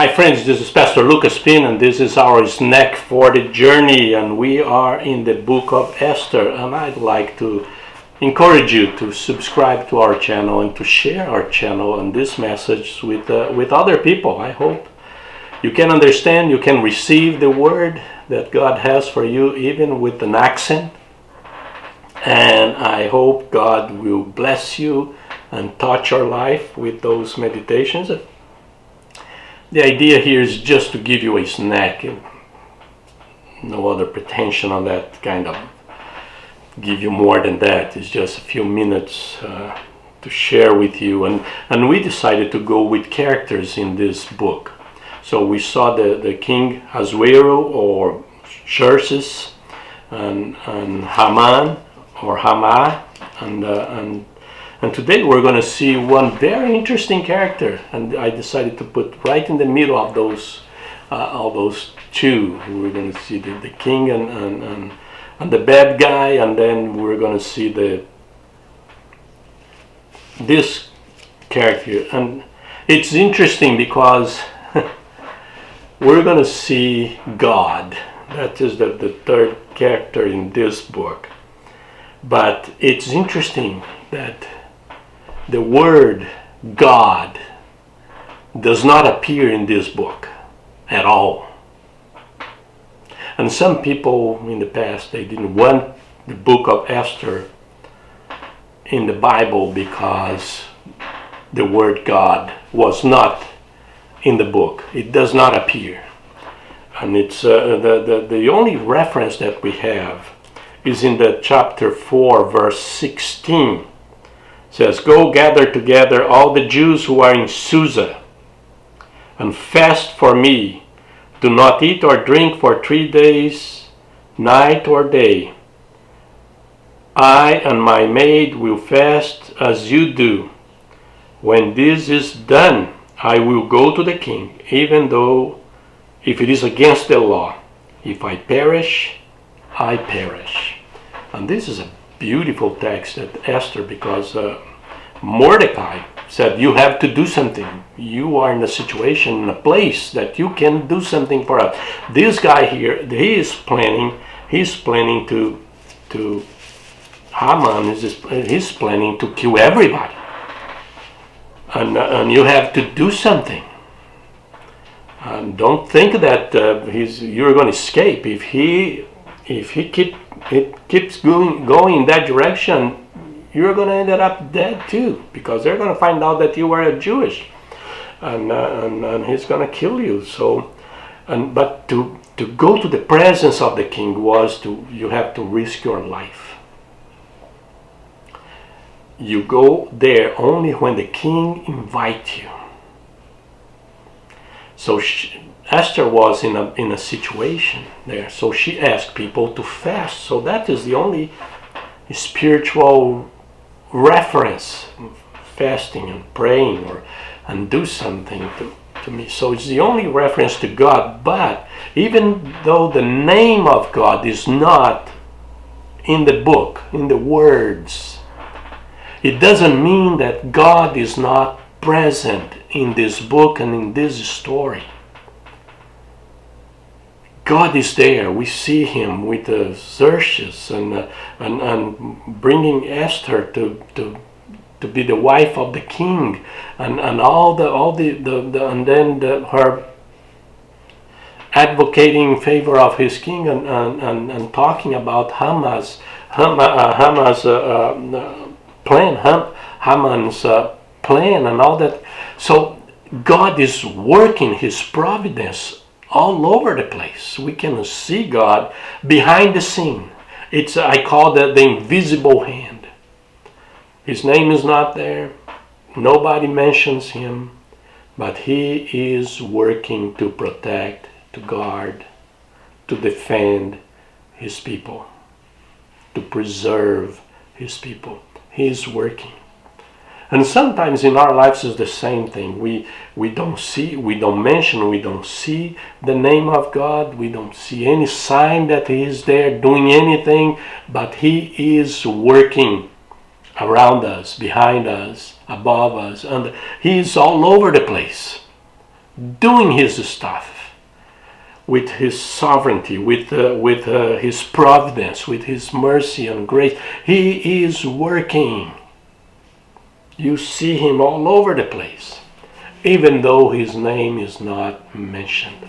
Hi friends, this is Pastor Lucas Pin and this is our snack for the journey, and we are in the book of Esther, and I'd like to encourage you to subscribe to our channel and to share our channel and this message with other people. I hope you can understand, you can receive the word that God has for you even with an accent, and I hope God will bless you and touch your life with those meditations. The idea here is just to give you a snack, and no other pretension on that, kind of give you more than that. It's just a few minutes to share with you, and we decided to go with characters in this book. So we saw the king Ahasuero or Xerxes, and Haman or Hama, and today we're going to see one very interesting character, and I decided to put right in the middle of those all those two. We're going to see the king and the bad guy, and then we're going to see this character. And it's interesting because we're going to see God. That is the third character in this book. But it's interesting that the word God does not appear in this book at all. And some people in the past, they didn't want the book of Esther in the Bible because the word God was not in the book. It does not appear. And it's the only reference that we have is in the chapter 4, verse 16. Says, "Go gather together all the Jews who are in Susa, and fast for me. Do not eat or drink for 3 days, night or day. I and my maid will fast as you do. When this is done, I will go to the king, even though if it is against the law. If I perish, I perish." And this is a beautiful text at Esther, because Mordecai said, you have to do something. You are in a situation, in a place that you can do something for us. This guy here, he's planning to Haman he's planning to kill everybody. And you have to do something. And don't think that you're going to escape. If he keeps going in that direction, you're going to end up dead too, because they're going to find out that you are a Jewish, and he's going to kill you. So, but to go to the presence of the king you have to risk your life. You go there only when the king invites you. So Esther was in a situation there, so she asked people to fast. So that is the only spiritual reference, fasting and praying and do something to me. So it's the only reference to God. But even though the name of God is not in the book, in the words, it doesn't mean that God is not present in this book and in this story. God is there. We see him with the Xerxes and bringing Esther to be the wife of the king, and her advocating in favor of his king, and talking about Haman's plan and all that. So God is working his providence all over the place. We can see God behind the scene. I call that the invisible hand. His name is not there. Nobody mentions him, but he is working to protect, to guard, to defend his people, to preserve his people. He is working. And sometimes in our lives is the same thing. We don't see, we don't mention, we don't see the name of God. We don't see any sign that he is there doing anything, but he is working around us, behind us, above us, and he is all over the place. doing his stuff with his sovereignty, with his providence, with his mercy and grace. He is working. You see him all over the place, even though his name is not mentioned.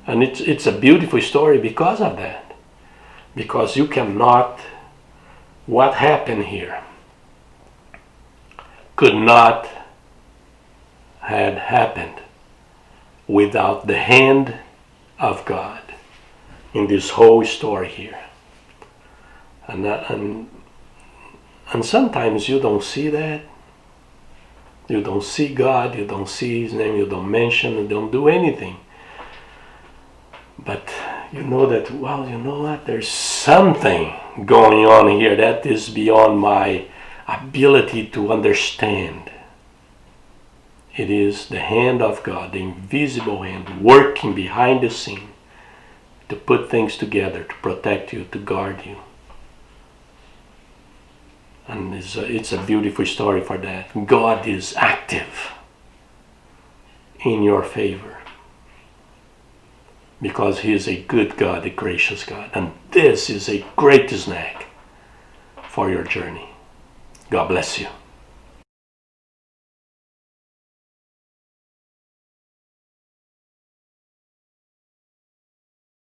And it's a beautiful story because of that. Because you cannot, what happened here could not have happened without the hand of God in this whole story here. And sometimes you don't see that. You don't see God, you don't see his name, you don't mention, you don't do anything. But you know that, well, you know what, there's something going on here that is beyond my ability to understand. It is the hand of God, the invisible hand, working behind the scene to put things together, to protect you, to guard you. And it's a beautiful story for that. God is active in your favor because he is a good God, a gracious God. And this is a great snack for your journey. God bless you.